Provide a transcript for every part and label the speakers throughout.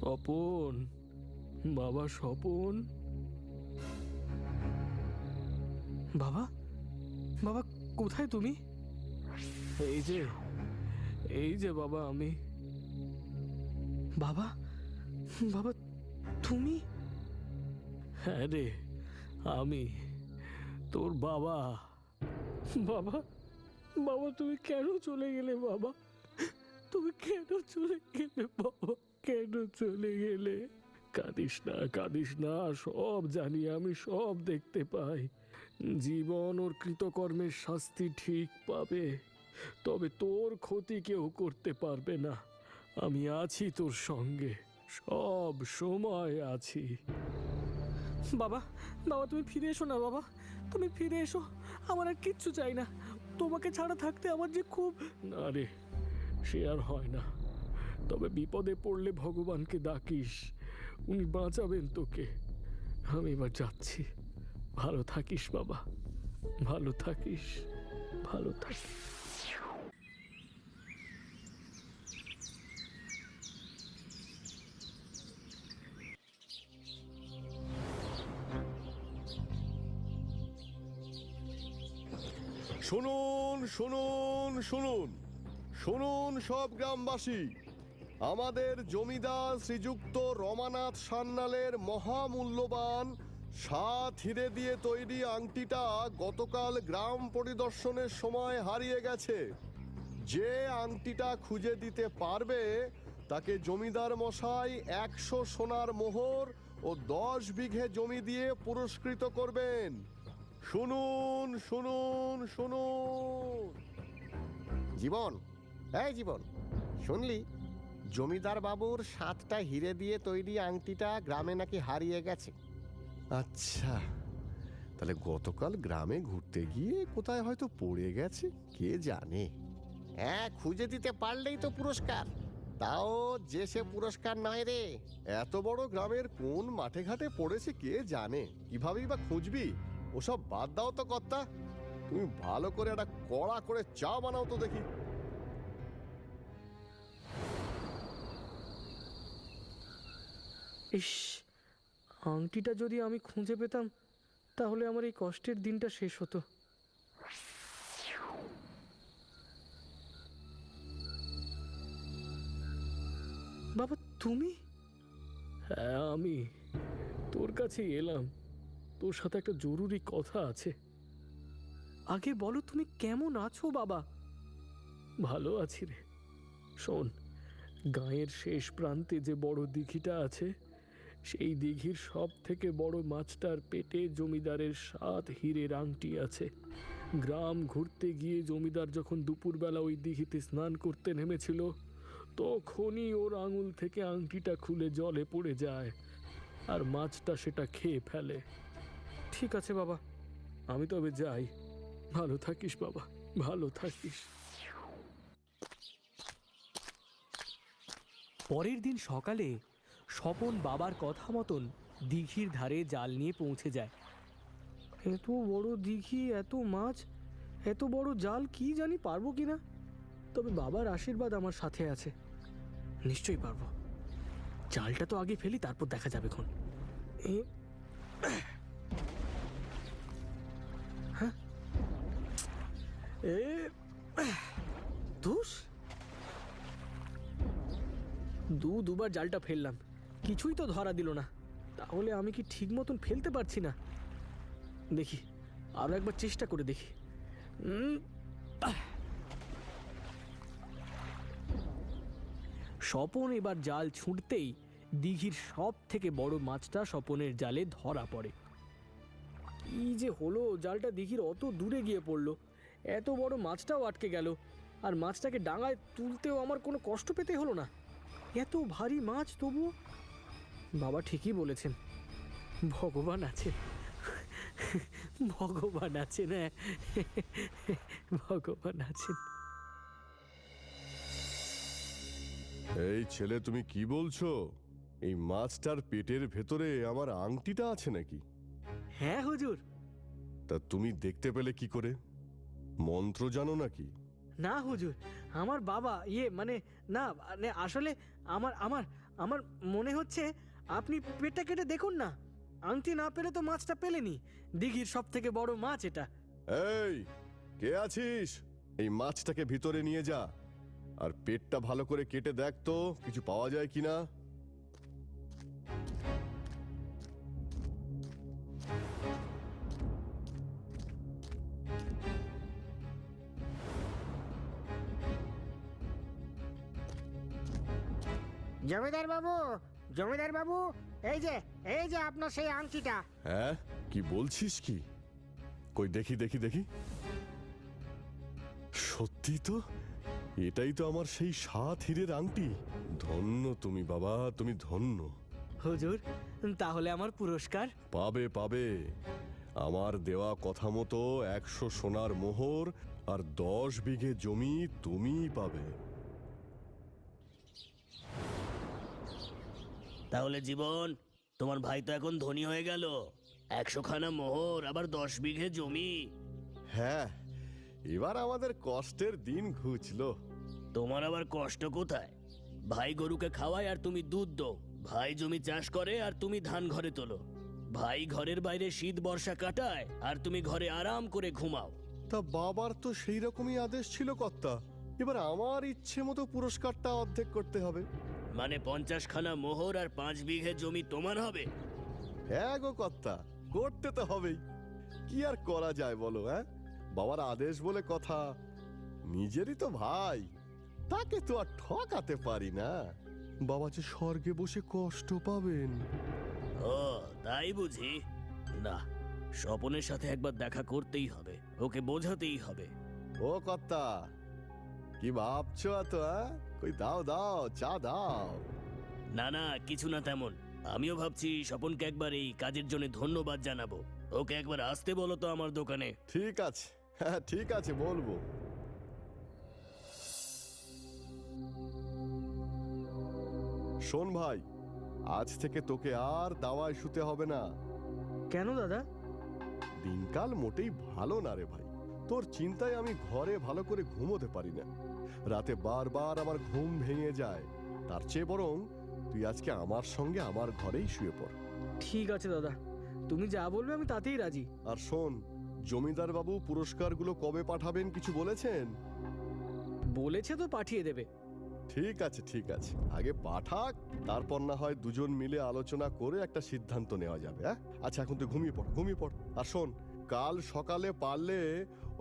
Speaker 1: স্বপন, বাবা স্বপন। বাবা, বাবা কোথায় তুমি? এই যে, এই যে বাবা আমি। বাবা, বাবা তুমি? হ্যাঁ রে, আমি তোর বাবা। বাবা, বাবা তুমি কেন চলে গেলে? বাবা তুমি কেন চলে গেলে? বাবা কেন চলে গেলে? কাঁদিস না, কাঁদিস না, সব জানি আমি, সব দেখতে পাই। জীবন ওর কৃতকর্মের শাস্তি ঠিক পাবে, তবে তোর ক্ষতি কেউ করতে পারবে না। আমি আছি তোর সঙ্গে, সব সময় আছি। বাবা, বাবা তুমি ফিরে এসো না। বাবা তুমি ফিরে এসো, আমার আর কিচ্ছু চাই না। তোমাকে ছাড়া থাকতে আমার যে খুব... না রে, সে আর হয় না। তবে বিপদে পড়লে ভগবানকে ডাকিস, উনি বাঁচাবেন তোকে। আমি এবার যাচ্ছি। ভালো থাকিস বাবা, ভালো থাকিস, ভালো থাকিস।
Speaker 2: শুনুন শুনুন শুনুন শুনুন সব গ্রামবাসী, আমাদের জমিদার শ্রীযুক্ত রমানাথ সান্যালের মহামূল্যবান 7 হিরে দিয়ে তৈরি আংটিটা গতকাল গ্রাম পরিদর্শনের সময় হারিয়ে গেছে। যে আংটিটা খুঁজে দিতে পারবে তাকে জমিদার মশাই 100 সোনার মোহর ও 10 বিঘে জমি দিয়ে পুরস্কৃত করবেন। শুনুন শুনুন শুনুন।
Speaker 3: জীবন, এই জীবন, শুনলি জমিদার বাবুর 7টা হিরে দিয়ে তৈরি আংটিটা গ্রামে নাকি হারিয়ে গেছে।
Speaker 2: আচ্ছা, তাহলে গতকাল গ্রামে ঘুরতে গিয়ে কোথায় হয়তো পড়ে গেছে, কে জানে।
Speaker 3: হ্যাঁ, খুঁজে দিতে পারলেই তো পুরস্কার। তাও যে সে পুরস্কার নয় রে।
Speaker 2: এত বড় গ্রামের কোন মাঠে ঘাটে পড়েছে কে জানে, কিভাবেই বা খুঁজবি? ওসব বাদ দাও তো কর্তা, তুমি ভালো করে একটা কড়া করে চা বানাও তো দেখি।
Speaker 1: ইস, আংটিটা যদি আমি খুঁজে পেতাম তাহলে আমার এই কষ্টের দিনটা শেষ হতো। বাবা তুমি? হ্যাঁ আমি তোর কাছে এলাম, তোর সাথে একটা জরুরি কথা আছে। আগে বলো তুমি কেমন আছো বাবা? ভালো আছি রে। শোন, গাঁয়ের শেষ প্রান্তে যে বড় দিঘিটা আছে, সেই দিঘির সব থেকে বড় মাছটার পেটে জমিদারের 7 হীরের আংটি আছে। গ্রাম ঘুরতে গিয়ে জমিদার যখন দুপুরবেলা ওই দিঘিতে স্নান করতে নেমেছিল, তখনই ওর আঙুল থেকে আংটিটা খুলে জলে পড়ে যায়, আর মাছটা সেটা খেয়ে ফেলে। ঠিক আছে বাবা, আমি তবে যাই। ভালো থাকিস বাবা, ভালো থাকিস।
Speaker 4: পরের দিন সকালে স্বপন বাবার কথা মতন দিঘির ধারে জাল নিয়ে পৌঁছে যায়।
Speaker 1: এত বড় দিঘি, এত মাছ, এত বড় জাল, কি জানি পারবো কিনা। তবে বাবার আশীর্বাদ আমার সাথে আছে, নিশ্চয়ই পারবো। জালটা তো আগে ফেলি, তারপর দেখা যাবে খন। হ্যাঁ, দুবার জালটা ফেললাম, কিছুই তো ধরা দিল না। তাহলে আমি কি ঠিক মতন ফেলতে পারছি না? দেখি, আরো একবার চেষ্টা করে দেখি।
Speaker 4: স্বপন এবার জাল ছুঁড়তেই দিঘির সব থেকে বড় মাছটা স্বপনের জালে ধরা পড়ে।
Speaker 1: কি যে হলো, জালটা দিঘির অত দূরে গিয়ে পড়লো, এত বড় মাছটাও আটকে গেল, আর মাছটাকে ডাঙায় তুলতেও আমার কোনো কষ্ট পেতে হলো না। এত ভারী মাছ তবুও। বাবা ঠিকই বলেছেন, ভগবান আছেন, ভগবান আছেন, হ্যাঁ ভগবান আছেন।
Speaker 2: এই ছেলে, তুমি কি বলছো? এই মাছটার পেটের ভেতরে আমার আংটিটা আছে নাকি?
Speaker 1: হ্যাঁ হুজুর।
Speaker 2: তা তুমি দেখতে পেলে কি করে? মন্ত্র জানো নাকি?
Speaker 1: না হুজুর, আমার বাবা, মানে না, আসলে আমার আমার
Speaker 4: আমার মনে হচ্ছে আপনি পেটটা কেটে দেখুন না, আংটি না পেলে তো মাছটা পেলেনি। দিঘির সব থেকে বড় মাছ এটা।
Speaker 2: এই, কে আছিস? এই মাছটাকে ভিতরে নিয়ে যা, আর পেটটা ভালো করে কেটে দেখ তো কিছু পাওয়া যায় কিনা।
Speaker 5: জমিদার বাবু, জমিদার বাবু, এই যে আপনার সেই আংটিটা।
Speaker 2: হ্যাঁ, কি বলছিস কি? কই দেখি দেখি দেখি। সত্যি তো, এটাই তো আমার সেই 7 হীরের আংটি। ধন্য তুমি বাবা, তুমি ধন্য।
Speaker 4: হুজুর, তাহলে আমার পুরস্কার?
Speaker 2: পাবে পাবে, আমার দেওয়া কথা মতো 100 সোনার মোহর আর 10 বিঘে জমি তুমিই পাবে।
Speaker 1: তাহলে জীবন, তোমার ভাই তো এখন ধনী হয়ে গেল। 100 খানা মোহর, আবার 10 বিঘে জমি।
Speaker 2: হ্যাঁ, এবার আমাদের কষ্টের দিন ঘুচলো।
Speaker 1: তোমার আবার কষ্ট কোথায়? ভাই গরুকে খাওয়ায় আর তুমি দুধ দাও। ভাই জমি চাষ করে আর তুমি ধান ঘরে তোলো। ভাই ঘরের বাইরে শীত বর্ষা কাটায় আর তুমি ঘরে আরাম করে ঘুমাও।
Speaker 2: তা বাবার তো সেই রকমই আদেশ ছিল কর্তা। এবার আমার ইচ্ছে মতো পুরস্কারটা অর্ধেক করতে হবে।
Speaker 1: মানে 50 খানা মোহর আর 5 বিঘে জমি তোমার হবে?
Speaker 2: হ্যাঁ গো কর্তা, করতে তো হবেই। কি আর করা যায় বলো? হ্যাঁ, বাবার আদেশ বলে কথা। নিজেরই তো ভাই, তাকে তো আর ঠকাতে পারি না। বাবা যে স্বর্গে বসে কষ্ট পাবেন।
Speaker 1: ও তাই বুঝি? না, স্বপনের সাথে একবার দেখা করতেই হবে, ওকে বোঝাতেই হবে।
Speaker 2: ও কর্তা, কি ভাবছো এত? কই দাও দাও, চা দাও।
Speaker 1: না না, কিছু না তেমন। আমিও ভাবছি স্বপনকে একবার এই কাজের জন্য ধন্যবাদ জানাবো। ওকে একবার আসতে বলো তো আমার দোকানে।
Speaker 2: ঠিক আছে, হ্যাঁ ঠিক আছে, বলবো। শোন ভাই, আজ থেকে তোকে আর দাওয়ায় শুতে হবে না।
Speaker 4: কেন দাদা?
Speaker 2: দিনকাল মোটেই ভালো না রে ভাই। তোর চিন্তায় আমি ঘরে ভালো করে ঘুমোতে পারি না। রাতে বারবার আমার ঘুম ভেঙে যায়। তার চেয়ে বরং তুই আজকে আমার সঙ্গে আমার ঘরেই শুয়ে পড়।
Speaker 4: ঠিক আছে দাদা, তুমি যা বলবে আমি তাতেই রাজি।
Speaker 2: আর শোন, জমিদার বাবু পুরস্কারগুলো কবে পাঠাবেন কিছু বলেছেন?
Speaker 4: বলেছে তো পাঠিয়ে দেবে।
Speaker 2: ঠিক আছে ঠিক আছে, আগে পাঠাক, তারপর না হয় দুজন মিলে আলোচনা করে একটা সিদ্ধান্ত নেওয়া যাবে। হ্যাঁ, আচ্ছা এখন তুই ঘুমিয়ে পড়, ঘুমিয়ে পড়। আর শোন, কাল সকালে পারলে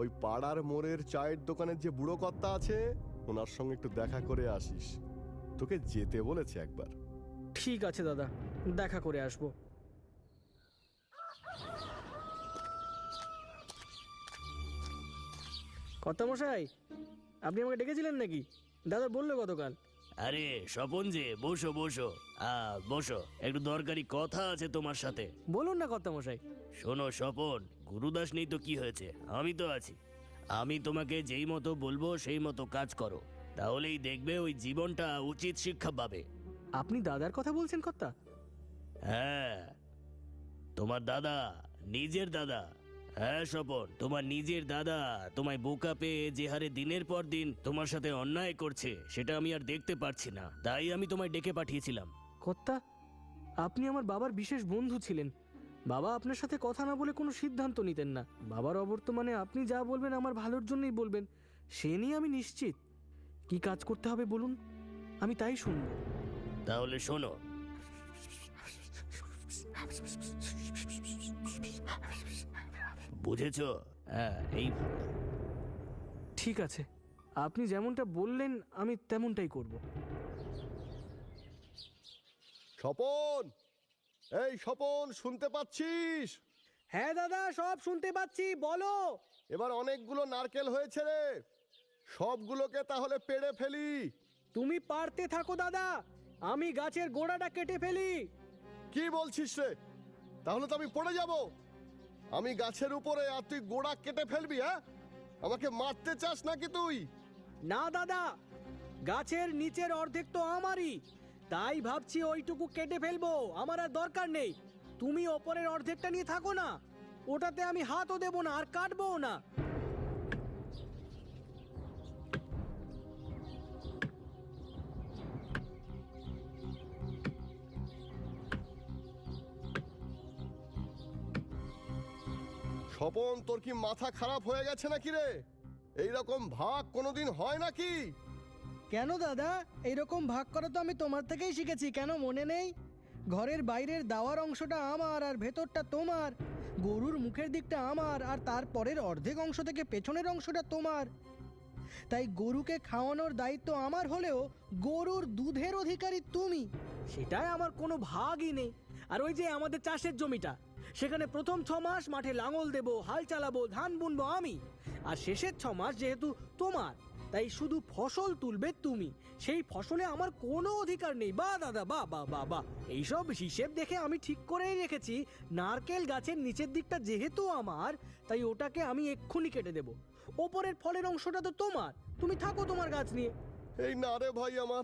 Speaker 2: ওই পাড়ার মোড়ের চায়ের দোকানের যে বুড়ো কর্তা আছে, ওনার সঙ্গে একটু দেখা করে আসিস। তোকে যেতে বলেছে একবার।
Speaker 4: ঠিক আছে দাদা, দেখা করে আসবো। কর্তামশাই, আপনি আমাকে ডেকেছিলেন নাকি? দাদা বললো গতকাল।
Speaker 1: আরে স্বপন যে, বসো বসো। বসো, একটু দরকারি কথা আছে তোমার সাথে।
Speaker 4: বলুন না কর্তামশাই।
Speaker 1: শোনো স্বপন, গুরুদাস নেই তো কি হয়েছে, আমি তো আছি। আমি তোমাকে যেই মতো বলবো সেই মতো কাজ করো, তাহলেই দেখবে ওই জীবনটা উচিত শিক্ষা পাবে।
Speaker 4: আপনি দাদার কথা বলছেন কর্তা?
Speaker 1: হ্যাঁ, তোমার দাদা, নিজের দাদা। হ্যাঁ স্বপন, তোমার নিজের দাদা তোমায় বোকা পেয়ে যে হারে দিনের পর দিন তোমার সাথে অন্যায় করছে, সেটা আমি আর দেখতে পারছি না। তাই আমি তোমায় ডেকে পাঠিয়েছিলাম।
Speaker 4: কর্তা, আপনি আমার বাবার বিশেষ বন্ধু ছিলেন। বাবা আপনার সাথে কথা না বলে কোনো সিদ্ধান্ত নিতেন না। বাবার অবর্তমানে আপনি যা বলবেন আমার ভালোর জন্যই বলবেন, সে নিয়ে আমি নিশ্চিত। কি কাজ করতে হবে বলুন, আমি তাই শুনব।
Speaker 1: তাহলে শোনো, বুঝেছো? হ্যাঁ, এইভাবে।
Speaker 4: ঠিক আছে, আপনি যেমনটা বললেন আমি তেমনটাই করব।
Speaker 2: স্বপন, এই স্বপন, শুনতে পাচ্ছিস?
Speaker 4: হ্যাঁ দাদা, সব শুনতে পাচ্ছি, বলো।
Speaker 2: এবার অনেকগুলো নারকেল হয়েছে রে, সবগুলোকে তাহলে পেড়ে ফেলি।
Speaker 4: তুমি পারতে থাকো দাদা, আমি গাছের গোড়াটা কেটে ফেলি।
Speaker 2: কি বলছিস রে? তাহলে তো আমি পড়ে যাব। আমি গাছের উপরে আর তুই গোড়া কেটে ফেলবি? হ্যাঁ, আমাকে মারতে চাস নাকি তুই?
Speaker 4: না দাদা, গাছের নিচের অর্ধেক তো আমারই, তাই ভাবছি ওইটুকু কেটে ফেলবো, আমার আর দরকার নেই। তুমি ওপরের অর্ধেকটা নিয়ে থাকো না, ওটাতে আমি হাতও দেবো না আর কাটবো না।
Speaker 2: স্বপন, তোর কি মাথা খারাপ হয়ে গেছে নাকি রে? এইরকম ভাগ কোনোদিন হয় নাকি?
Speaker 4: কেন দাদা, এইরকম ভাগ করা তো আমি তোমার থেকেই শিখেছি, কেন মনে নেই? ঘরের বাইরের দাওয়ার অংশটা আমার আর ভেতরটা তোমার, গরুর মুখের দিকটা আমার আর তারপরের অর্ধেক অংশ থেকে পেছনের অংশটা তোমার। তাই গরুকে খাওয়ানোর দায়িত্ব আমার হলেও গরুর দুধের অধিকারী তুমি, সেটাই আমার কোনো ভাগই নেই। আর ওই যে আমাদের চাষের জমিটা, সেখানে প্রথম 6 মাস মাঠে লাঙল দেবো, হাল চালাবো, ধান বুনবো আমি, আর শেষের 6 মাস যেহেতু তোমার, তাই শুধু ফসল তুলবে তুমি, সেই ফসলে আমার কোনো অধিকার নেই। বা দাদা, বা বা বা বা এইসব হিসেব দেখে আমি ঠিক করেই রেখেছি, নারকেল গাছের নিচের দিকটা যেহেতু আমার, তাই ওটাকে আমি এক্ষুনি কেটে দেব। ওপরের ফলের অংশটা তো তোমার, তুমি থাকো তোমার গাছ নিয়ে।
Speaker 2: এই না রে ভাই, আমার